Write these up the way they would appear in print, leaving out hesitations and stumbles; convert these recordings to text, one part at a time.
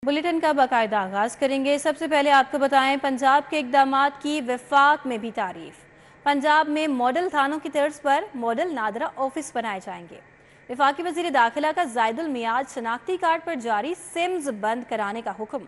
Bulletin का बाकायदा आगाज करेंगे। सबसे पहले आपको बताएं, पंजाब के इकदामात की वफाक में भी तारीफ। पंजाब में मॉडल थानों की तर्ज पर मॉडल नादरा ऑफिस बनाए जाएंगे। वफाकी वजीर दाखिला का जायदुल मियाद शनाख्ती कार्ड पर जारी सिम्स बंद कराने का हुक्म।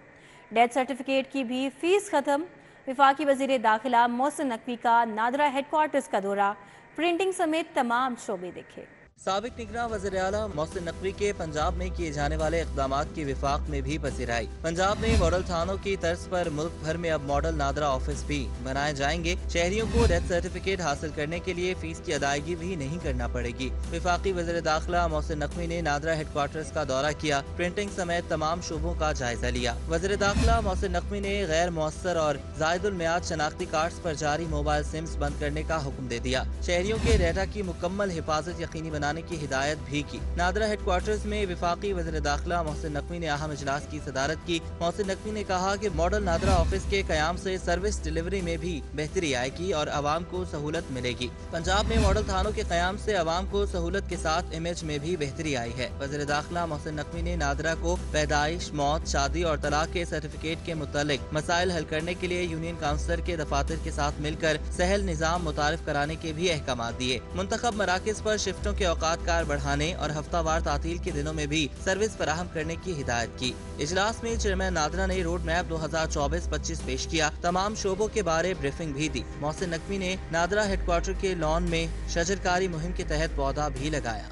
डेथ सर्टिफिकेट की भी फीस खत्म। वफाकी वजीर दाखिला मोहसिन नकवी का नादरा हेडक्वार्टर्स का दौरा, प्रिंटिंग समेत तमाम शोबे देखे। साबिक निगरां वज़ीर आला मोहसिन नकवी के पंजाब में किए जाने वाले इक़दामात की विफाक में भी पसीराई। पंजाब में मॉडल थानों की तर्ज पर मुल्क भर में अब मॉडल नादरा ऑफिस भी बनाए जाएंगे। शहरियों को डेथ सर्टिफिकेट हासिल करने के लिए फीस की अदायगी भी नहीं करना पड़ेगी। वफाकी वज़ीर दाखिला मोहसिन नकवी ने नादरा हेडक्वार्टर्स का दौरा किया, प्रिंटिंग समेत तमाम शोबों का जायजा लिया। वज़ीर दाखिला मोहसिन नकवी ने गैर मुअस्सर और जायदुल मियाद शनाख्ती कार्ड्स पर जारी मोबाइल सिम्स बंद करने का हुक्म दे दिया। शहरियों के डेटा की मुकम्मल हिफाजत यकीनी बनाने की हिदायत भी की। नादरा हेडक्वार्टर्स में वफाकी वज़ीर दाखिला मोहसिन नकवी ने अहम इजलास की सदारत की। मोहसिन नकवी ने कहा कि मॉडल नादरा ऑफिस के कयाम से सर्विस डिलीवरी में भी बेहतरी आएगी और आवाम को सहूलत मिलेगी। पंजाब में मॉडल थानों के कयाम से आवाम को सहूलत के साथ इमेज में भी बेहतरी आई है। वज़ीर दाखिला मोहसिन नकवी ने नादरा को पैदाइश, मौत, शादी और तलाक के सर्टिफिकेट के मुतालिक मसाइल हल करने के लिए यूनियन काउंसिलर के दफातर के साथ मिलकर सहल निज़ाम मुतारिफ कराने के भी अहकाम दिए। मुंतखब मराकज पर शिफ्टों के औकात कार बढ़ाने और हफ्तावार तातील के दिनों में भी सर्विस फराहम करने की हिदायत की। इजलास में चेयरमैन नादरा ने रोड मैप 2024-25 पेश किया। तमाम शोबों के बारे ब्रीफिंग भी दी। मोहसिन नकवी ने नादरा हेडक्वार्टर के लॉन में शजरकारी मुहिम के तहत पौधा भी लगाया।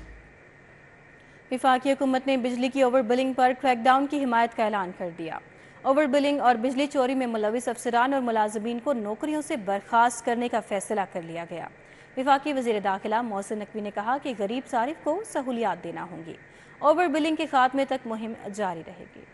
वफाकी हुकूमत ने बिजली की ओवर बिलिंग पर क्रैकडाउन की हिमायत का ऐलान कर दिया। ओवर बिलिंग और बिजली चोरी में मुलविस अफसरान और मुलाजमीन को नौकरियों से बर्खास्त करने का फैसला कर लिया गया। वफाकी वज़ीर दाखिला मोहसिन नकवी ने कहा कि गरीब सारिफ को सहूलियात देना होंगी। ओवर बिलिंग के खात्मे तक मुहिम जारी रहेगी।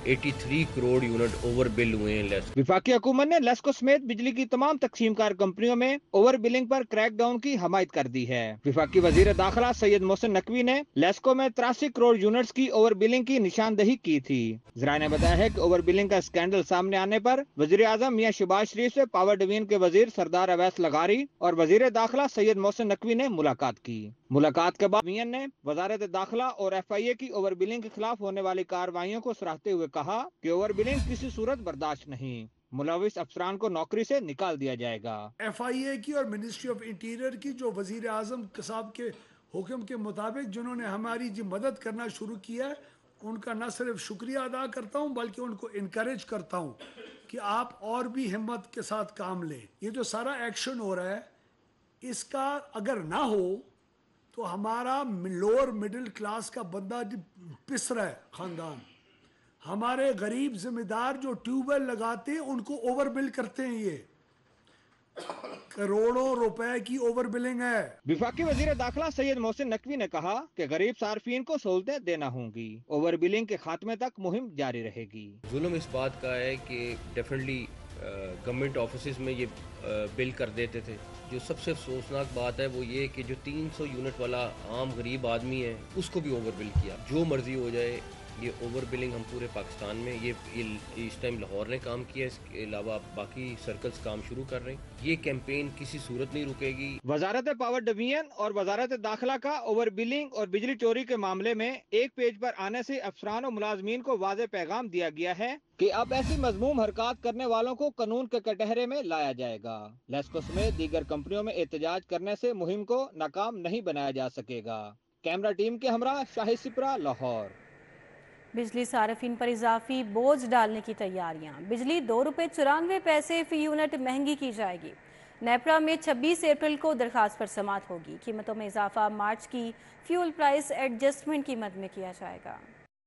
83 करोड़ यूनिट ओवर बिल हुए हैं लेस। वफाकी हुकूमत ने लेस्को समेत बिजली की तमाम तकसीमकार कंपनियों में ओवर बिलिंग पर क्रैकडाउन की हमायत कर दी है। वफाकी वजीर दाखिला सैयद मोहसिन नकवी ने लेस्को में 83 करोड़ यूनिट्स की ओवर बिलिंग की निशानदही की थी। जराए ने बताया है कि ओवर बिलिंग का स्कैंडल सामने आने पर वजीर आजम मियां शहबाज शरीफ से पावर डिवीजन के वजीर सरदार अवैस लगारी और वजीर दाखिला सैयद मोहसिन नकवी ने मुलाकात की। मुलाकात के बाद मियां ने वजारत दाखिला और FIA की ओवर बिलिंग के खिलाफ होने वाली कार्रवाइयों को सराहते हुए कहा कि ओवर बिलिंग किसी सूरत बर्दाश्त नहीं, मुलविस अफसरान को नौकरी से निकाल दिया जाएगा। FIA की और मिनिस्ट्री ऑफ इंटीरियर की जो वजीर आजम साहब के हुक्म के मुताबिक जिन्होंने हमारी जी मदद करना शुरू किया है, उनका न सिर्फ शुक्रिया अदा करता हूँ बल्कि उनको इनकरेज करता हूँ कि आप और भी हिम्मत के साथ काम लें। ये जो सारा एक्शन हो रहा है, इसका अगर ना हो तो हमारा लोअर मिडिल क्लास का बंदा पिस रहा है खानदान। हमारे गरीब जिम्मेदार जो ट्यूबवेल लगाते हैं उनको ओवर बिल करते हैं। ये करोड़ों रुपए की ओवर बिलिंग है। वफाकी वजीर दाखिला सैयद मोहसिन नकवी ने कहा कि गरीब सार्फिन को सहूलतें देना होंगी। ओवर बिलिंग के खात्मे तक मुहिम जारी रहेगी। जुल्म इस बात का है कि डेफिनेटली गवर्नमेंट ऑफिस में ये बिल कर देते थे। जो सबसे अफसोसनाक बात है वो ये कि जो 300 यूनिट वाला आम गरीब आदमी है उसको भी ओवर बिल किया। जो मर्जी हो जाए, ये ओवर बिलिंग हम पूरे पाकिस्तान में ये इस टाइम लाहौर ने काम किया, इसके अलावा बाकी सर्कल्स काम शुरू कर रहे हैं। ये कैंपेन किसी सूरत नहीं रुकेगी। वजारत पावर डिवीजन और वजारत दाखिला का ओवर बिलिंग और बिजली चोरी के मामले में एक पेज पर आने से अफसरान और मुलाजमीन को वाज़ेह पैगाम दिया गया है कि अब ऐसी मजमूम हरकत करने वालों को कानून के कटहरे में लाया जाएगा। लेस्को समेत दीगर कंपनियों में एहतजाज करने से मुहिम को नाकाम नहीं बनाया जा सकेगा। कैमरा टीम के हमरा शाहिद सिपरा, लाहौर। बिजली सार्फिन पर इजाफी बोझ डालने की तैयारियां। बिजली ₹2.94 फी यूनिट महंगी की जाएगी। नेपरा में 26 अप्रैल को दरखास्त पर समाअत होगी। कीमतों में इजाफा मार्च की फ्यूल प्राइस एडजस्टमेंट की मद में किया जाएगा।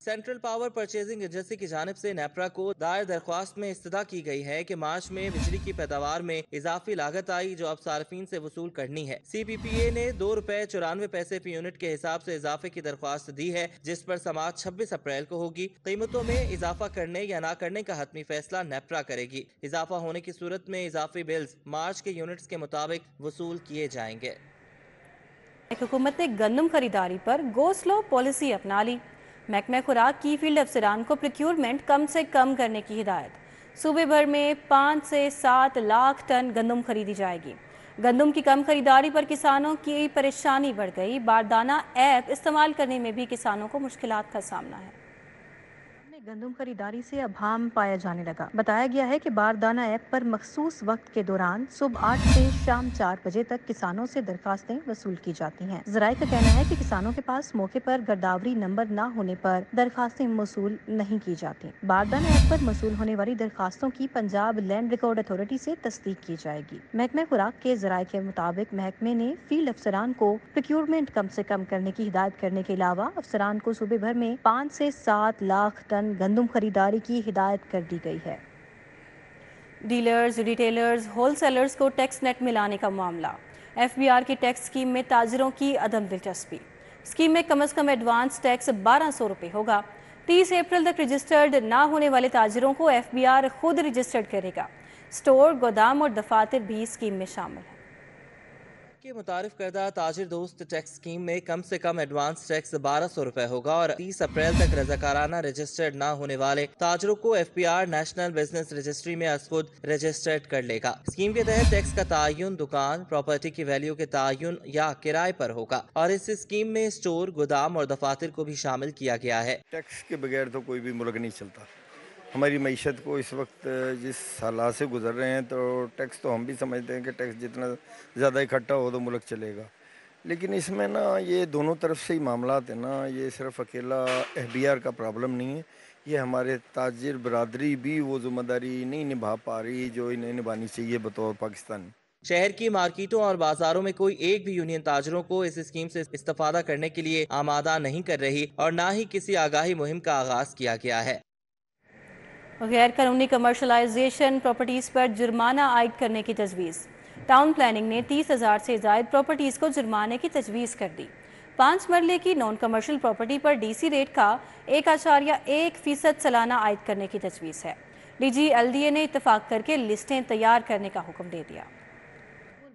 सेंट्रल पावर परचेजिंग एजेंसी की जानिब से नेपरा को दायर दरख्वास्त में इस्तदा की गई है कि मार्च में बिजली की पैदावार में इजाफी लागत आई जो अब सार्फिन से वसूल करनी है। CPPA ने ₹2.94 फी यूनिट के हिसाब से इजाफे की दरख्वास्त दी है, जिस पर समाअत 26 अप्रैल को होगी। कीमतों में इजाफा करने या ना करने का हतमी फैसला नेपरा करेगी। इजाफा होने की सूरत में इजाफी बिल्स मार्च के यूनिट्स के मुताबिक वसूल किए जाएंगे। हुकूमत ने गंदम खरीदारी पर गो स्लो पॉलिसी अपना ली। महकमा खुराक की फील्ड अफसरान को प्रोक्योरमेंट कम से कम करने की हिदायत। सूबे भर में 5 से 7 लाख टन गंदम खरीदी जाएगी। गंदम की कम खरीदारी पर किसानों की परेशानी बढ़ गई। बारदाना ऐप इस्तेमाल करने में भी किसानों को मुश्किलात का सामना है। गंदम खरीदारी से अभाम पाया जाने लगा। बताया गया है कि बारदाना ऐप पर मखसूस वक्त के दौरान सुबह 8 से शाम 4 बजे तक किसानों से दरखास्तें वसूल की जाती हैं। ज़राए का कहना है कि किसानों के पास मौके पर गिरदावरी नंबर न होने पर दरखास्तें वसूल नहीं की जाती। बारदाना ऐप पर वसूल होने वाली दरखास्तों की पंजाब लैंड रिकॉर्ड अथॉरिटी से तस्दीक की जाएगी। महकमे खुराक के ज़राए के मुताबिक महकमे ने फील्ड अफसरान को प्रोक्योरमेंट कम से कम करने की हिदायत करने के अलावा अफसरान को सूबे भर में 5 से 7 लाख टन गंदम खरीदारी की हिदायत कर दी गई है। डीलर्स, रिटेलर्स, होलसेलर्स को टैक्स नेट में लाने का मामला। FBR की टैक्स स्कीम में ताजरों की अदम दिलचस्पी। स्कीम में कम से कम एडवांस टैक्स 1200 रुपये होगा। 30 अप्रैल तक रजिस्टर्ड ना होने वाले ताजरों को FBR खुद रजिस्टर्ड करेगा। स्टोर, गोदाम और दफातर भी स्कीम में शामिल है। के मुतारिफ करदा ताजिर दोस्त टैक्स स्कीम में कम से कम एडवांस टैक्स 1200 रुपए होगा और 30 अप्रैल तक रजाकाराना रजिस्टर्ड ना होने वाले ताजरों को FBR नेशनल बिजनेस रजिस्ट्री में अज खुद रजिस्टर्ड कर लेगा। स्कीम के तहत टैक्स का तायुन दुकान, प्रॉपर्टी की वैल्यू के तायुन या किराए पर होगा और इस स्कीम में स्टोर, गोदाम और दफातर को भी शामिल किया गया है। टैक्स के बगैर तो कोई भी मुल्क नहीं चलता। हमारी मईशत को इस वक्त जिस हालात से गुजर रहे हैं तो टैक्स तो हम भी समझते हैं कि टैक्स जितना ज़्यादा इकट्ठा हो तो मुल्क चलेगा, लेकिन इसमें ना ये दोनों तरफ से ही मामला है ना, ये सिर्फ अकेला FBR का प्रॉब्लम नहीं है, ये हमारे ताजिर बरादरी भी वो ज़िम्मेदारी नहीं निभा पा रही जो इन्हें निभानी चाहिए बतौर पाकिस्तान। शहर की मार्केटों और बाजारों में कोई एक भी यूनियन ताजरों को इस स्कीम से इस्तेफादा करने के लिए आमादा नहीं कर रही और ना ही किसी आगाही मुहिम का आगाज किया गया है। गैर कानूनी कमर्शलाइजेशन प्रॉपर्टीज़ पर जुर्माना आयद करने की तजवीज़। टाउन प्लानिंग ने 30,000 से ज़ायद प्रॉपर्टीज़ को जुर्माने की तजवीज़ कर दी। 5 मरले की नॉन कमर्शियल प्रॉपर्टी पर DC रेट का 1.1% सालाना आयद करने की तजवीज़ है। DG LDA ने इत्तफाक करके लिस्टें तैयार करने का हुक्म दे दिया।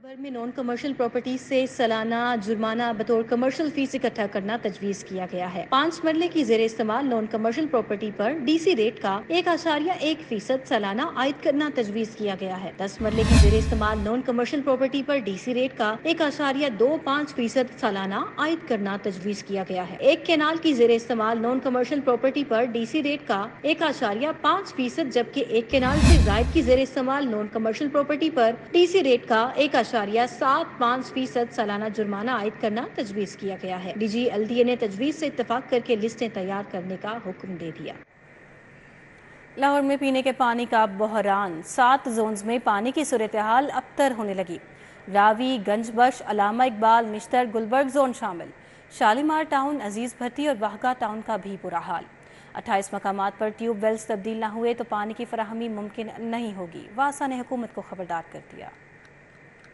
भर में नॉन कमर्शियल प्रॉपर्टी से सालाना जुर्माना बतौर कमर्शियल फीस इकट्ठा करना तजवीज किया गया है। 5 मरले की जेर इस्तेमाल नॉन कमर्शियल प्रॉपर्टी पर DC रेट का 1.1% सालाना आयद करना तजवीज किया गया है। 10 मरले की जेर इस्तेमाल नॉन कमर्शियल प्रॉपर्टी पर DC रेट का 1.25% सालाना आयद करना तजवीज किया गया है। एक कैनाल की जेर इस्तेमाल नॉन कमर्शियल प्रॉपर्टी पर DC रेट का 1.5%, जबकि एक कैनाल से जायद की जेर इस्तेमाल नॉन कमर्शियल प्रॉपर्टी पर DC रेट का 1.75% सालाना जुर्माना आयद करना तजवीज़ किया गया है। DG LDA ने तजवीज़ से इत्तफाक करके लिस्टें तैयार करने का हुक्म दे दिया। लाहौर में पीने के पानी का बहरान। 7 जोन्स में पानी की सूरत हाल अबतर होने लगी। रावी, गंजबख्श, अलामा इकबाल, निश्तर, गुलबर्ग जोन शामिल। शालीमार टाउन, अजीज भट्टी और वाहगा टाउन का भी बुरा हाल। 28 मकामात पर ट्यूब वेल्स तब्दील न हुए तो पानी की फराहमी मुमकिन नहीं होगी। वासा ने हुकूमत को खबरदार कर दिया।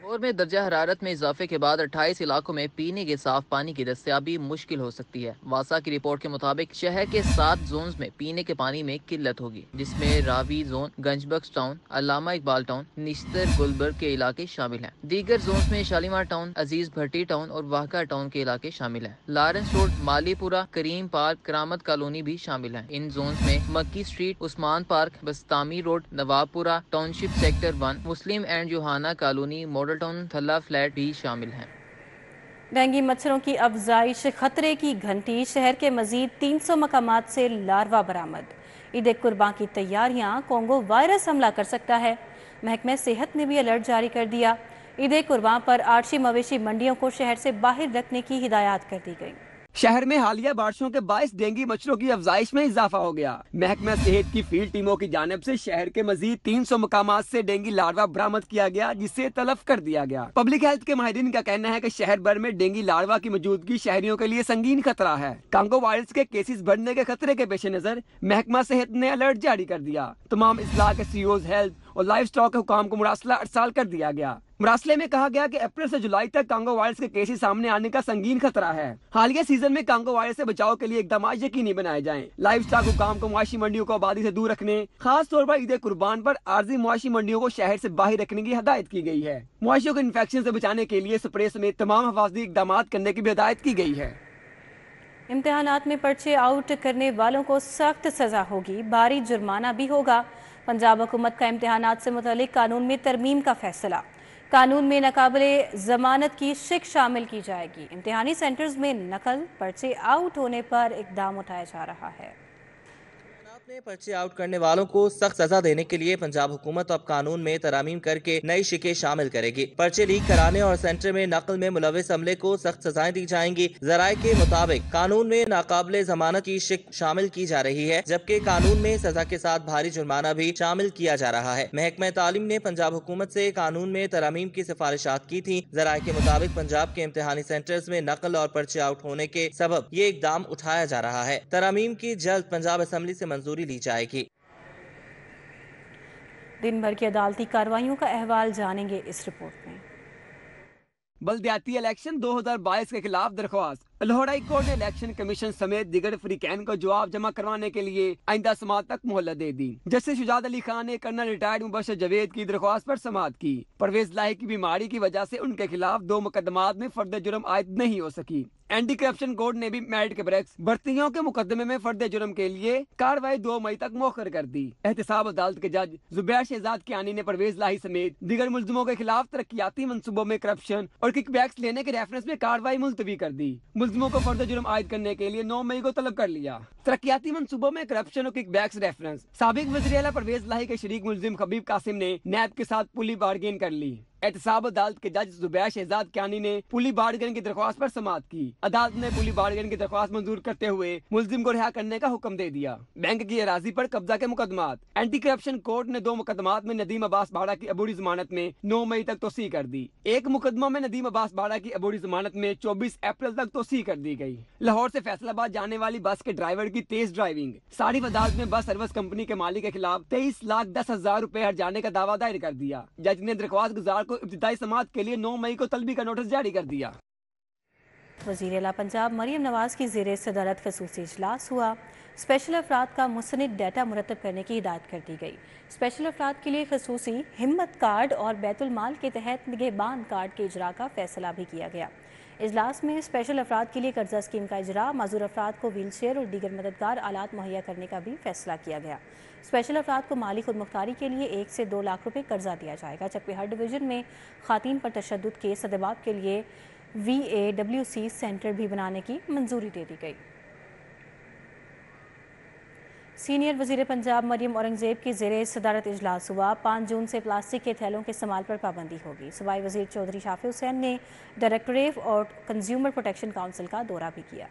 लाहौर में दर्जा हरारत में इजाफे के बाद 28 इलाकों में पीने के साफ पानी की दस्तयाबी मुश्किल हो सकती है। वासा की रिपोर्ट के मुताबिक शहर के 7 जोन्स में पीने के पानी में किल्लत होगी, जिसमें Ravi zone, Ganjbakhsh town, Allama Iqbal town, Nishtar, Gulberg के इलाके शामिल हैं। दीगर जोन्स में शालीमार टाउन, अजीज भट्टी टाउन और वाहगा टाउन के इलाके शामिल हैं। Lawrence road, Malipura, Karim park, Karamat colony भी शामिल हैं। इन जोन्स में Makki street, Usman park, Bastami road, Nawabpura township, sector 1, Muslim and Johana colony, model town, Thalla flat भी शामिल हैं। डेंगू मच्छरों की अफजाइश, खतरे की घंटी। शहर के मजीद 300 मकामात से लार्वा बरामद। ईद कुर्बान की तैयारियां। कोंगो वायरस हमला कर सकता है। महकमे सेहत ने भी अलर्ट जारी कर दिया। ईद कुर्बान पर आर्शी मवेशी मंडियों को शहर से बाहर रखने की हिदायत कर दी गई। शहर में हालिया बारिशों के बायस डेंगू मच्छरों की अफजाइश में इजाफा हो गया। महकमा सेहत की फील्ड टीमों की जानिब से शहर के मजीद 300 मकामात से डेंगू लार्वा बरामद किया गया, जिसे तलफ कर दिया गया। पब्लिक हेल्थ के माहिरीन का कहना है कि शहर भर में डेंगू लार्वा की मौजूदगी शहरियों के लिए संगीन खतरा है। कांगो वायरस के केसेस बढ़ने के खतरे के पेश नजर महकमा सेहत ने अलर्ट जारी कर दिया। तमाम इस्लाह के CEOs हेल्थ और लाइफ स्टॉक हुकाम को मुरासला अरसाल कर दिया गया। मुरासले में कहा गया कि अप्रैल से जुलाई तक कांगो वायरस के केसेस सामने आने का संगीन खतरा है। हालिया सीजन में कांगो वायरस से बचाव के लिए इकदाम यकीनी बनाए जाएं। लाइफ स्टॉक हुकाम को मुआशी मंडियों को आबादी से दूर रखने, खास तौर पर ईद कुर्बान पर आर्जी मुआशी मंडियों को शहर से बाहर रखने की हदायत की गई है। मुआशियों को इन्फेक्शन से बचाने के लिए स्प्रे समेत तमाम हिफाजती इकदाम करने की भी हदायत की गई है। इम्तिहानात में पर्चे आउट करने वालों को सख्त सजा होगी। भारी जुर्माना भी होगा। पंजाब हुकूमत का इम्तिहानात से मुतालिक कानून में तरमीम का फैसला। कानून में नाकाबिले जमानत की शिक शामिल की जाएगी। इम्तिहानी सेंटर्स में नकल पर्चे आउट होने पर इकदाम उठाया जा रहा है। में पर्चे आउट करने वालों को सख्त सजा देने के लिए पंजाब हुकूमत अब कानून में तरमीम करके नई शिकें शामिल करेगी। पर्चे लीक कराने और सेंटर में नकल में मुलविस अमले को सख्त सजाएं दी जाएंगी। जराये के मुताबिक कानून में नाकाबिले जमानत की शिक शामिल की जा रही है, जबकि कानून में सजा के साथ भारी जुर्माना भी शामिल किया जा रहा है। महकमा तालीम ने पंजाब हुकूमत से कानून में तरमीम की सिफारिशात की थी। जराये के मुताबिक पंजाब के इम्तिहानी सेंटर्स में नकल और पर्चे आउट होने के सबब ये इकदाम उठाया जा रहा है। तरमीम की जल्द पंजाब असम्बली से मंजूरी ली जाएगी। दिन भर की अदालती कार्रवाइयों का अहवाल जानेंगे इस रिपोर्ट में। बल्दियाती इलेक्शन 2022 के खिलाफ दरख्वास्त। लाहौर हाई कोर्ट ने इलेक्शन कमीशन समेत दिगर फरीकैन को जवाब जमा करवाने के लिए आइंदा समाअत तक मोहलत दे दी। जस्टिस शुजात अली खान ने कर्नल रिटायर्ड मुबशर जावेद की दरख्वास्त पर समाअत की। परवेज लाही की बीमारी की वजह से उनके खिलाफ 2 मुकदमात में फर्द जुर्म आयद नहीं हो सकी। एंटी करप्शन कोर्ट ने भी मेरिट के बरक्स भर्तियों के मुकदमे में फर्द जुर्म के लिए कार्रवाई 2 मई तक मौखर कर दी। एहतसाब अदालत के जज जुबैर शहजाद कियानी ने परवेज लाही समेत दिगर मुल्जिमों के खिलाफ तरक्याती मंसूबों में करप्शन और किकबैक्स लेने के रेफरेंस में कार्रवाई मुलतवी कर दी। मुल्जिमों को फर्द जुर्म आयद करने के लिए 9 मई को तलब कर लिया। तरक्याती मंसूबों में करप्शन और किकबैक्स रेफरेंस। साबिक वज़ीर आला परवेज लाही के शरीक मुल्जिम खबीब कासिम ने नैब के साथ पुली बार्गेन कर ली। एहतसाब अदालत के जज जुबैर शहजाद कियानी ने पुली बार्गेन की दरख्वास्त पर समाअत की। अदालत ने पुली बार्गेन की दरख्वास्त मंजूर करते हुए मुल्जिम को रिहा करने का हुक्म दे दिया। बैंक की अराजी पर कब्जा के मुकदमात। एंटी करप्शन कोर्ट ने 2 मुकदमात में नदीम अब्बास बाड़ा की अबूरी जमानत में 9 मई तक तोसी कर दी। एक मुकदमा में नदीम अब्बास बाड़ा की अबूरी जमानत में 24 अप्रैल तक तोसी कर दी गई। लाहौर से फैसलाबाद जाने वाली बस के ड्राइवर की तेज ड्राइविंग। सारिफ अदालत में बस सर्विस कंपनी के मालिक के खिलाफ 23,10,000 रुपए हर्जाने का दावा दायर कर दिया। जज ने दरख्वास्त गुजार को इब्तिदाई समाअत के लिए 9 मई को तलबी का नोटिस जारी कर दिया। वज़ीर आला पंजाब मरियम नवाज की ज़ेरे सदारत खसूसी इजलास हुआ। स्पेशल अफराद का मुसनद डाटा मुरतब करने की हिदायत कर दी गई। स्पेशल अफराद के लिए खसूसी हिम्मत कार्ड और बैतुल माल के तहत निगहबान कार्ड के इजरा का फैसला भी किया गया। इजलास में स्पेशल अफराद के लिए कर्जा स्कीम का इजरा, माजूर अफराद को व्हील चेयर और दीगर मददगार आलात मुहैया करने का भी फैसला किया गया। स्पेशल अफराद को माली खुदमुख्तारी के लिए 1 से 2 लाख रुपए कर्जा दिया जाएगा, जबकि हर डिवीज़न में ख़ातीन पर तशद्दुद के सदबाब के लिए VAWC सेंटर भी बनाने की मंजूरी दे दी गई। सीनियर वज़ीर पंजाब मरियम औरंगज़ेब की ज़ेरे सदारत इजलास हुआ। 5 जून से प्लास्टिक के थैलों के इस्तेमाल पर पाबंदी होगी। सूबाई वज़ीर चौधरी शाफी हुसैन ने डायरेक्टरेट और कंज्यूमर प्रोटेक्शन काउंसिल का दौरा भी किया।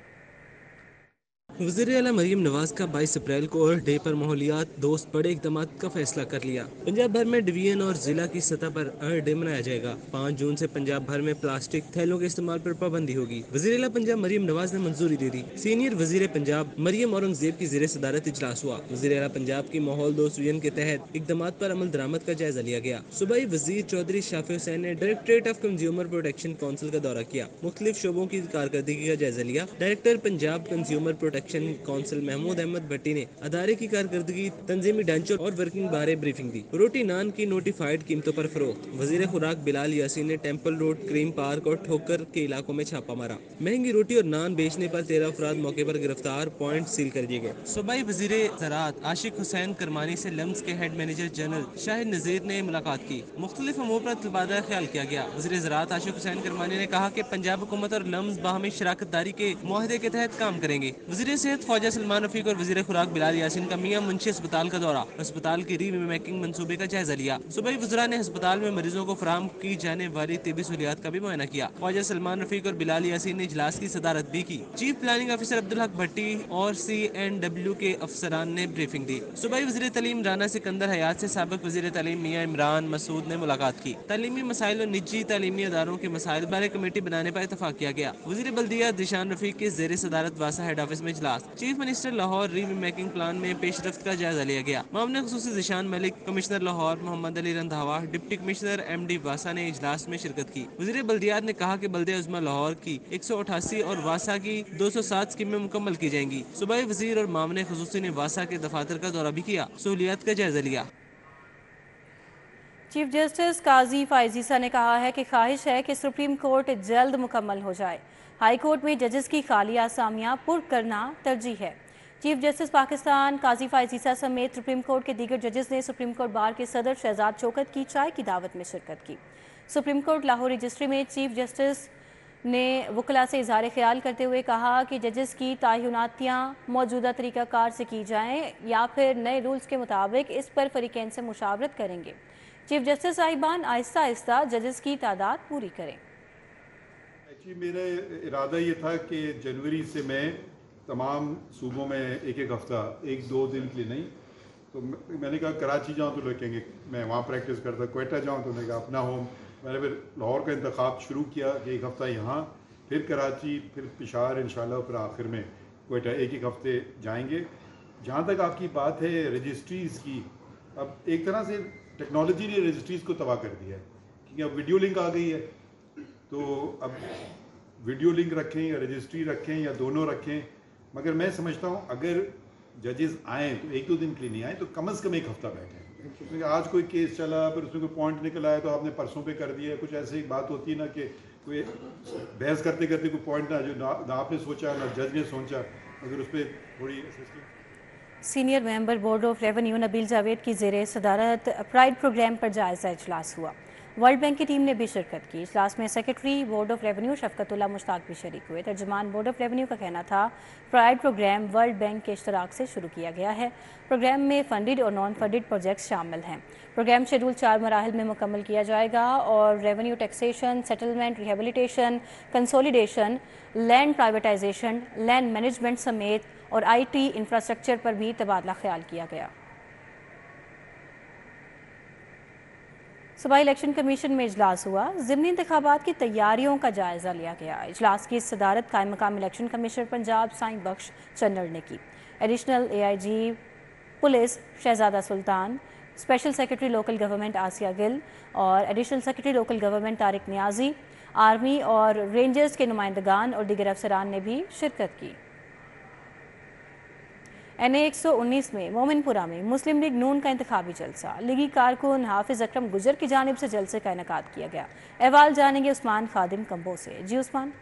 वज़ीर आला मरियम नवाज का 22 अप्रैल को अर्थ डे पर माहौलियात दोस्त बड़े इक़दाम का फैसला कर लिया। पंजाब भर में डिवीजन और जिला की सतह पर अर्थ डे मनाया जाएगा। 5 जून से पंजाब भर में प्लास्टिक थैलों के इस्तेमाल पर पाबंदी होगी। वज़ीर आला पंजाब मरियम नवाज ने मंजूरी दे दी। सीनियर वज़ीर पंजाब मरियम औरंगज़ेब की ज़ेरे सदारत इजलास हुआ। वज़ीर आला पंजाब की माहौल दोस्त विजन के तहत इक़दाम पर अमल दरामद का जायजा लिया गया। सूबाई वज़ीर चौधरी शाफी हुसैन ने directorate of consumer protection council का दौरा किया। मुख्तलिफ शोबों की कारकर्दगी का जायजा लिया। Director Punjab consumer protection council Mahmood Ahmad Bhatti ने अदारे की कारकर्दगी, तंजीमी ढांचों और वर्किंग बारे ब्रीफिंग दी। रोटी नान की नोटिफाइड कीमतों पर फरोख्त। वजीर खुराक बिलाल यासीन ने टेम्पल रोड, क्रीम पार्क और ठोकर के इलाकों में छापा मारा। महंगी रोटी और नान बेचने पर 13 अफराद मौके पर गिरफ्तार, पॉइंट सील कर दिए गए। सूबाई वजीर ज़राअत आशिक हुसैन करमानी से लम्स के हेड मैनेजर जनरल शाहिद नज़ीर ने मुलाकात की। मुख्तलिफ अमूर पर तबादला ख्याल किया गया। वजीर ज़राअत आशिक हुसैन करमानी ने कहा कि पंजाब हुकूमत और लम्स बाहमी शराकत दारी के मुआहदे के तहत काम करेंगे। वजीर सेहत ख्वाजा सलमान रफीक और वजीर खुराक बिलाल यासीन का मियां मुंशी अस्पताल का दौरा, अस्पताल की रीमेकिंग मंसूबे का जायजा लिया। सूबाई वज़रा ने अस्पताल में मरीजों को फराहम की जाने वाली तिबी सहूलियात का भी मुआयना किया। ख्वाजा सलमान रफीक और बिलाल यासीन ने इजलास की सदारत भी की। Chief planning officer Abdul Haq भट्टी और CNW के अफसरान ने ब्रीफिंग दी। सूबाई वज़ीर तालीम राना सिकंदर हयात से साबिक वज़ीर तालीम मियां इमरान मसूद ने मुलाकात की। तालीमी मसाइल और निजी तालीमी अदारों के मसाइल बारे कमेटी बनाने पर इतफाक किया गया। वज़ीर बल्दिया दिशान रफीक के ज़ेर सदारत वासा हेड ऑफिस में इजलास। Chief minister Lahore remaking plan में पेशरफ्त का जायजा लिया गया। मामले खुसूसी दिशान Malik, commissioner Lahore Mohammad Ali Randhawa, deputy commissioner MD वासा ने इजलास में शिरकत की। वज़ीर बल्दियात ने कहा कि बल्दिया उज़्मा लाहौर की 188 और वासा की 207 स्कीमें मुकम्मल की जाएंगी। सूबाई वज़ीर और मामले खुसूसी ने वासा के दफातर का दौरा भी किया, सहूलियात का जायजा लिया। चीफ जस्टिस काजी फायजीसा ने कहा है कि ख्वाहिश है कि सुप्रीम कोर्ट जल्द मुकम्मल हो जाए। हाई कोर्ट में जजेस की खाली आसामियां पुर करना तरजीह है। चीफ जस्टिस पाकिस्तान काजी फायजीसा समेत सुप्रीम कोर्ट के दीगर जजेस ने सुप्रीम कोर्ट बार के सदर शहजाद शौकत की चाय की दावत में शिरकत की। सुप्रीम कोर्ट लाहौर रजिस्ट्री में चीफ जस्टिस ने वकला से इजहार ख्याल करते हुए कहा कि जजेस की तयनातियाँ मौजूदा तरीक़ाकार से की जाएँ या फिर नए रूल्स के मुताबिक इस पर फरीकैन से मुशावरत करेंगे। चीफ जस्टिस साहिबान आहिस्ता आहिस्ता जजेस की तादाद पूरी करें। एक्चुअली मेरा इरादा ये था कि जनवरी से मैं तमाम सूबों में एक एक हफ़्ता 1-2 दिन के लिए नहीं, तो मैंने कहा कराची जाऊँ तो लोग कहेंगे मैं वहाँ प्रैक्टिस करता, क्वेटा जाऊँ तो मैंने कहा अपना होम। मैंने फिर लाहौर का इंतखाब शुरू किया कि एक हफ़्ता यहाँ, फिर कराची, फिर पेशावर इंशाल्लाह, फिर आखिर में क्वेटा, एक एक हफ़्ते जाएंगे। जहाँ तक आपकी बात है रजिस्ट्रीज़ की, अब एक तरह से टेक्नोलॉजी ने रजिस्ट्रीज़ को तबाह कर दिया है, क्योंकि अब वीडियो लिंक आ गई है। तो अब वीडियो लिंक रखें या रजिस्ट्री रखें या दोनों रखें, मगर मैं समझता हूँ अगर जजेस आएँ तो 1-2 दिन के लिए नहीं आए तो कम से कम एक हफ़्ता बैठें। क्योंकि आज कोई केस चला, फिर उसमें कोई पॉइंट निकल आया तो आपने परसों पे कर दिया। कुछ ऐसी बात होती है ना कि कोई बहस करते करते कोई पॉइंट ना जो ना आपने सोचा ना जज ने सोचा, मगर उस पर थोड़ी senior member board of revenue Nabeel Javed की ज़ेरे सदारत प्राइड प्रोग्राम पर जायज़ा इजलास हुआ। वर्ल्ड बैंक की टीम ने भी शिरकत की। इजलास में secretary board of revenue Shafqatullah Mushtaq भी शरीक हुए। तर्जुमान बोर्ड ऑफ रेवेन्यू का कहना था प्राइड प्रोग्राम वर्ल्ड बैंक के इश्तराक से शुरू किया गया है। प्रोग्राम में फंडेड और नॉन फंडेड प्रोजेक्ट्स शामिल हैं। प्रोग्राम शेड्यूल 4 मराहिल में मुकम्मल किया जाएगा और revenue taxation, settlement, rehabilitation, consolidation, land privatisation, land management समेत और IT इंफ्रास्ट्रक्चर पर भी तबादला ख्याल किया गया। सूबाई इलेक्शन कमीशन में इजलास हुआ। ज़िमनी इंतखाबात की तैयारियों का जायज़ा लिया गया। इजलास की सदारत कायम मकाम इलेक्शन कमिश्नर पंजाब साईं बख्श चन्नड़ ने की। Additional AIG police Shahzada Sultan, special secretary local government Asiya Gill और additional secretary local government Tariq Niazi, army और रेंजर्स के नुमाइंदगान और दीगर अफसरान ने भी शिरकत की। NA 119 में मोमिनपुरा में मुस्लिम लीग नून का इंतखाबी जलसा। लीगी कारकुन हाफिज अकरम गुजर की जानिब से जलसे का इनेकाद किया गया। अहवाल जानेंगे उस्मान खादिम कंबो से। जी उस्मान।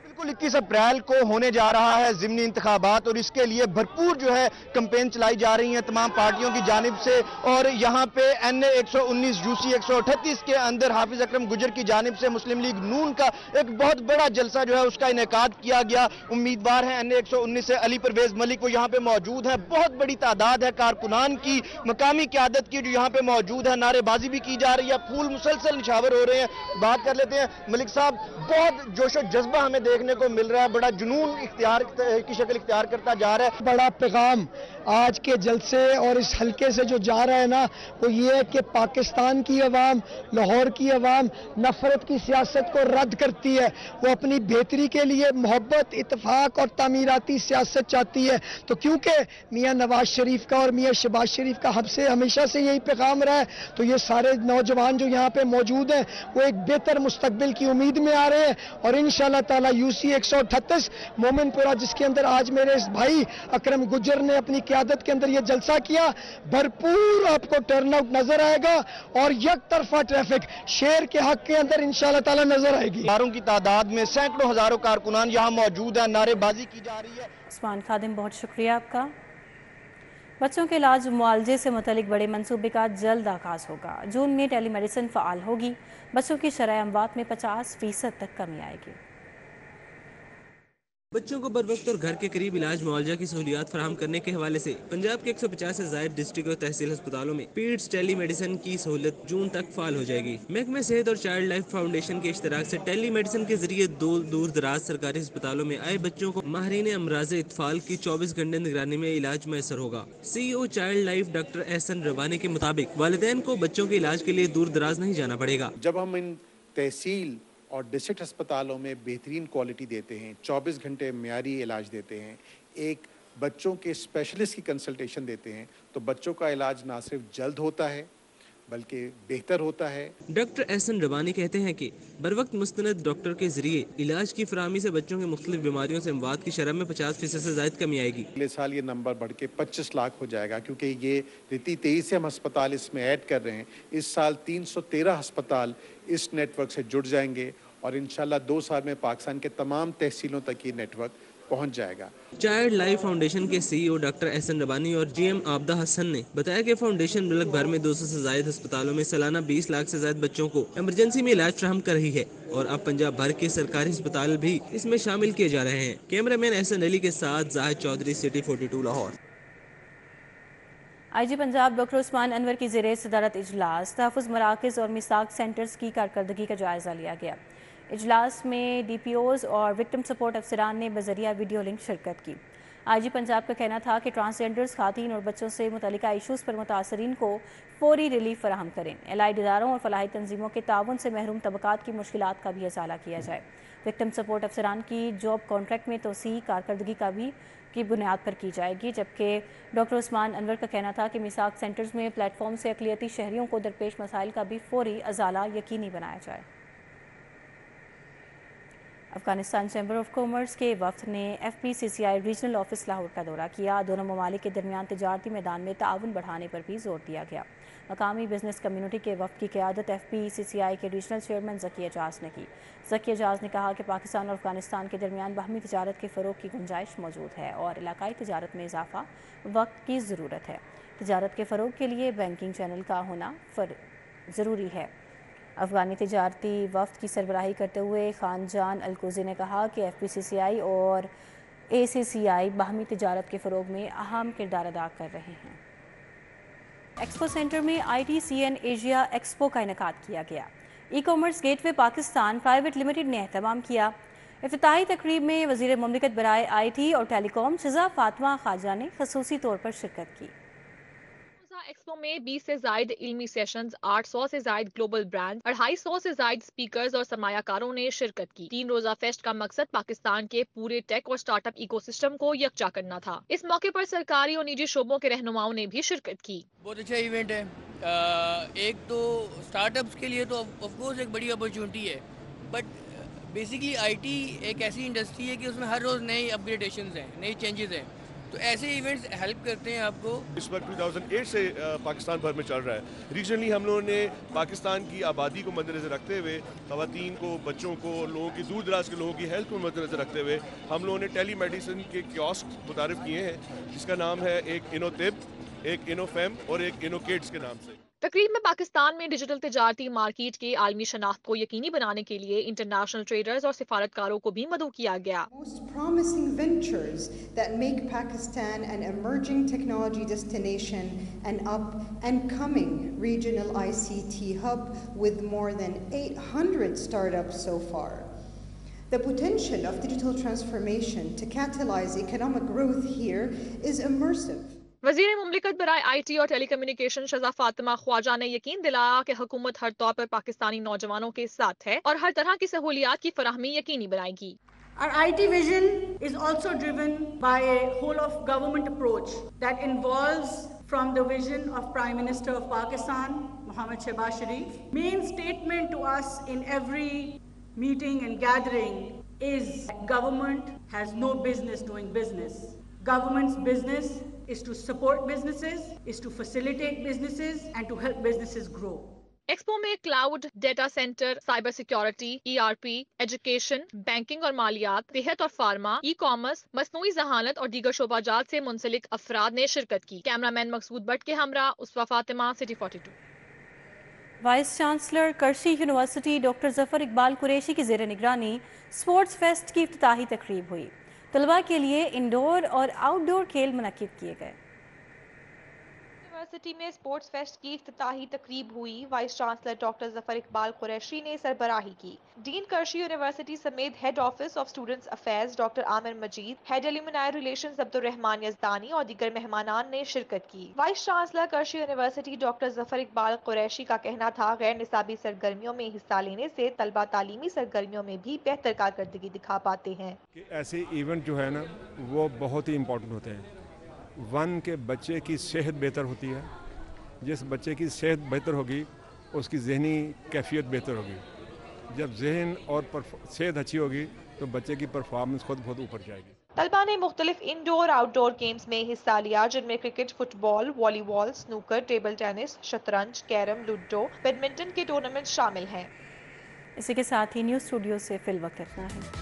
बिल्कुल 21 अप्रैल को होने जा रहा है ज़िमनी इंतखाबात और इसके लिए भरपूर जो है कैंपेन चलाई जा रही है तमाम पार्टियों की जानिब से। और यहाँ पे NA 119 UC 138 के अंदर हाफिज अकरम गुजर की जानिब से मुस्लिम लीग नून का एक बहुत बड़ा जलसा जो है उसका इनेकाद किया गया। उम्मीदवार हैं NA 119 से अली परवेज मलिक, वो यहाँ पे मौजूद है। बहुत बड़ी तादाद है कारकुनान की, मकामी क़यादत की जो यहाँ पे मौजूद है। नारेबाजी भी की जा रही है, फूल मुसलसल निछावर हो रहे हैं। बात कर लेते हैं मलिक साहब, बहुत जोशो जज्बा हमें देखने को मिल रहा है, बड़ा जुनून इख्तियार की शक्ल इख्तियार करता जा रहा है। बड़ा पैगाम आज के जलसे और इस हल्के से जो जा रहा है ना, वो ये है कि पाकिस्तान की अवाम, लाहौर की अवाम नफरत की सियासत को रद्द करती है। वो अपनी बेहतरी के लिए मोहब्बत, इत्तेफाक और तामीराती सियासत चाहती है। तो क्योंकि मियाँ नवाज शरीफ का और मियाँ शहबाज शरीफ का हमसे हमेशा से यही पैगाम रहा है, तो ये सारे नौजवान जो यहाँ पे मौजूद हैं वो एक बेहतर मुस्तकबिल की उम्मीद में आ रहे हैं। और इंशाल्लाह ताला UC 138 मोमिनपुरा, जिसके अंदर आज मेरे इस भाई अकरम गुज्जर ने अपनी क़यादत के अंदर ये जलसा किया, भरपूर आपको टर्नआउट नजर आएगा और एक तरफा ट्रैफिक शेर के हक के अंदर इंशाल्लाह ताला नजर आएगी। हजारों की तादाद में सैकड़ों हजारों कारकुनान यहाँ मौजूद है, नारेबाजी की जा रही है। उस्मान खादिम, बहुत शुक्रिया आपका। बच्चों के इलाज मुआलजे से मुतलिक बड़े मंसूबे का जल्द आगाज होगा। जून में टेलीमेडिसिन फ़ाल होगी। बच्चों की शरह अमवात में 50% तक कमी आएगी। बच्चों को बर वक्त और घर के करीब इलाज मुआवजा की सहूलियात फराहम करने के हवाले से पंजाब के 150 से ज्यादा डिस्ट्रिक्ट और तहसील अस्पतालों में पीड्स टेली मेडिसिन की सहूलत जून तक फाल हो जाएगी। महकमे सेहत और चाइल्ड लाइफ फाउंडेशन के इश्तराक से टेली मेडिसिन के जरिए दूर दराज सरकारी अस्पतालों में आए बच्चों को माहिरीन अमराज इत्फाल की 24 घंटे निगरानी में इलाज मैसर होगा। CEO child life doctor Ehsan Rabbani के मुताबिक वालिदैन को बच्चों के इलाज के लिए दूर दराज नहीं जाना पड़ेगा। जब हम इन तहसील और डिस्ट्रिक्ट अस्पतालों में बेहतरीन क्वालिटी देते हैं, 24 घंटे मियारी इलाज देते हैं, एक बच्चों के स्पेशलिस्ट की कंसल्टेशन देते हैं, तो बच्चों का इलाज ना सिर्फ जल्द होता है बल्कि बेहतर होता है। डॉक्टर एहसन रबानी कहते हैं कि बर वक्त मुस्तनद डॉक्टर के जरिए इलाज की फराहमी से बच्चों के मुख्तलिफ बीमारियों से अमवात की शरह में 50% से ज्यादा कमी आएगी। अगले साल ये नंबर बढ़ के 25 लाख हो जाएगा, क्योंकि ये रीति 23 से हम अस्पताल इसमें ऐड कर रहे हैं। इस साल 313 अस्पताल इस नेटवर्क से जुड़ जाएंगे और इंशाल्लाह 2 साल में पाकिस्तान के तमाम तहसीलों तक ये नेटवर्क पहुंच जाएगा। चाइल्ड लाइफ फाउंडेशन के CEO डॉक्टर एहसन रबानी और GM आबदा हसन ने बताया कि फाउंडेशन मुल्क भर में 200 से ज्यादा अस्पतालों में सालाना 20 लाख से ज्यादा बच्चों को इमरजेंसी में इलाज फराहम कर रही है और अब पंजाब भर के सरकारी अस्पताल भी इसमें शामिल किए जा रहे हैं। कैमरामैन एहसन अली के साथ Zahid Chaudhry, city 42 Lahore. IG Punjab doctor Usman Anwar की ज़ेरे सदारत इजलास तहफ़्फ़ुज़ मराकज़ और मिसाक सेंटर्स की कारकर्दगी का जायज़ा लिया गया। इजलास में DPOs और विक्टिम सपोर्ट अफसरान ने बज़रिया वीडियो लिंक शिरकत की। IG पंजाब का कहना था कि ट्रांसजेंडर्स, खातीन और बच्चों से मुतल्लिका इशूज़ पर मुतासरीन को फौरी रिलीफ फराहम करें। एलाइड इदारों और फलाही तंजीमों के ताउन से महरूम तबकात की मुश्किलात का भी इज़ाला किया जाए। विक्टिम सपोर्ट अफसरान की जॉब कॉन्ट्रैक्ट में तोसी कारकर्दगी का भी की बुनियाद पर की जाएगी, जबकि डॉक्टर उस्मान अनवर का कहना था कि मिसाक सेंटर्स में प्लेटफॉर्म से अक़लियती शहरियों को दरपेश मसाइल का भी फौरी इज़ाला यकीनी बनाया जाए। अफगानिस्तान चैम्बर ऑफ कॉमर्स के वफ्द ने FPCCI रीजनल ऑफिस लाहौर का दौरा किया। दोनों ममालिक के दरमियान तिजारती मैदान में ताउन बढ़ाने पर भी जोर दिया गया। मकामी बिजनेस कम्युनिटी के वफ्द की क़यादत FPCCI के रीजनल चेयरमैन ज़की एजाज ने की। ज़की एजाज ने कहा कि पाकिस्तान और अफगानिस्तान के दरमियान बाहमी तिजारत के फ़रोग की गुंजाइश मौजूद है और इलाकाई तिजारत में इजाफा वक्त की ज़रूरत है। तिजारत के फ़रोग के लिए बैंकिंग चैनल का होना ज़रूरी है। अफगानी तिजारती वफ्द की सरबराही करते हुए खान जान अलकोज़ी ने कहा कि FPCCI और ACCI बाहमी तिजारत के फ़रोग में अहम किरदार अदा कर रहे हैं। एक्सपो सेंटर में ITCN एशिया एक्सपो का इनेकाद किया गया। E commerce gateway Pakistan private limited ने एहतमाम किया। इफ्तिताही तकरीब में वज़ीर मुमलिकत बराए IT और टेलीकॉम शिज़ा फातिमा ख्वाजा ने खसूसी तौर पर शिरकत की। एक्सपो में 20 से ज़ायद इल्मी सेशंस, 800 से ज़ायद ग्लोबल ब्रांड, 250 से ज़ायद स्पीकर्स और सरमायाकारों ने शिरकत की। 3 रोजा फेस्ट का मकसद पाकिस्तान के पूरे टेक और स्टार्टअप इकोसिस्टम को यकजा करना था। इस मौके पर सरकारी और निजी शोबों के रहनुमाओं ने भी शिरकत की। बहुत अच्छा इवेंट है। एक तो स्टार्टअप्स के लिए तो ऑफकोर्स एक बड़ी अपॉर्चुनिटी है, बट बेसिकली IT एक ऐसी इंडस्ट्री है कि उसमें हर रोज़ नई अपग्रेडेशंस हैं, नई चेंजेस हैं, तो ऐसे इवेंट्स हेल्प करते हैं आपको। इस वक्त 2008 से पाकिस्तान भर में चल रहा है। रीजनली हम लोगों ने पाकिस्तान की आबादी को मद्देनजर रखते हुए, खवातीन को, बच्चों को, लोगों की दूर दराज के लोगों की हेल्थ को मद्देनजर रखते हुए हम लोगों ने टेली मेडिसिन के कियोस्क मुतारिफ किए हैं, जिसका नाम है एक इनोतिब, एक इनोफेम और एक इनोकिड्स के नाम से। तकरीब में पाकिस्तान में डिजिटल तिजारती मार्केट के आलमी शनाख्त को यकीनी बनाने के लिए इंटरनेशनल ट्रेडर्स और सिफारतकारों को भी मदऊ किया गया। Most promising ventures that make Pakistan an emerging technology destination and up and coming regional ICT hub with more than 800 startups so far. The potential of digital transformation to catalyze economic growth here is immersive. वज़ीर मुमलिकत बराए IT और telecommunication शिज़ा Fatima Khwaja ने यकीन दिलाया कि हुकूमत हर तौर पर पाकिस्तानी नौजवानों के साथ है और हर तरह की सहूलियात की फराहमी यकीनी बनाएगी। Our IT vision is also driven by a whole of government approach that involves from the vision of Prime Minister of Pakistan, Mohammad Shehbaz Sharif. Main statement to us in every meeting and gathering is government has no business doing business. Government's business is to support businesses, is to facilitate businesses and to help businesses grow. Expo में cloud, data centre, cyber security, ERP, education, banking और मालियात, सेहत और pharma, e-commerce, मसनूई ज़हानत और दीगर शोबाजात से मुंसलिक अफराद ने शिरकत की। कैमरामैन मकसूद भट्ट के Humra Uswa Fatima, city 42। Vice chancellor Qarshi university doctor Zafar Iqbal Qureshi की ज़ेर निगरानी स्पोर्ट्स फेस्ट की इफ्तिताही तकरीब हुई। तलबा के लिए इंडोर और आउटडोर खेल मुनक्किद किए गए। यूनिवर्सिटी में स्पोर्ट्स फेस्ट की इफ्तिताही तकरीब हुई। Vice chancellor doctor Zafar Iqbal Qureshi ने सरबराही की। डीन करशी यूनिवर्सिटी समेत head office of students affairs doctor Aamir Majeed, head alumni relations Abdul Rehman Yazdani और दीगर मेहमानान ने शिरकत की। Vice chancellor Qarshi university doctor Zafar Iqbal Qureshi का कहना था, गैर निसाबी सरगर्मियों में हिस्सा लेने से तलबा तालीमी सरगर्मियों में भी बेहतर कारकर्दगी दिखा पाते हैं। ऐसे इवेंट जो है ना वो बहुत ही इम्पोर्टेंट होते हैं। वन के बच्चे की सेहत बेहतर होती है, जिस बच्चे की सेहत बेहतर होगी उसकी जहनी कैफियत बेहतर होगी। जब जहन और सेहत अच्छी होगी तो बच्चे की परफॉर्मेंस खुद बहुत ऊपर जाएगी। तलबा ने मुख्तलिफ इंडोर आउटडोर गेम्स में हिस्सा लिया, जिनमें cricket, football, volleyball, snooker, table tennis, शतरंज, कैरम, लूडो, बैडमिंटन के टूर्नामेंट शामिल हैं। इसी के साथ ही न्यूज़ स्टूडियो से फिल वक्त इतना है।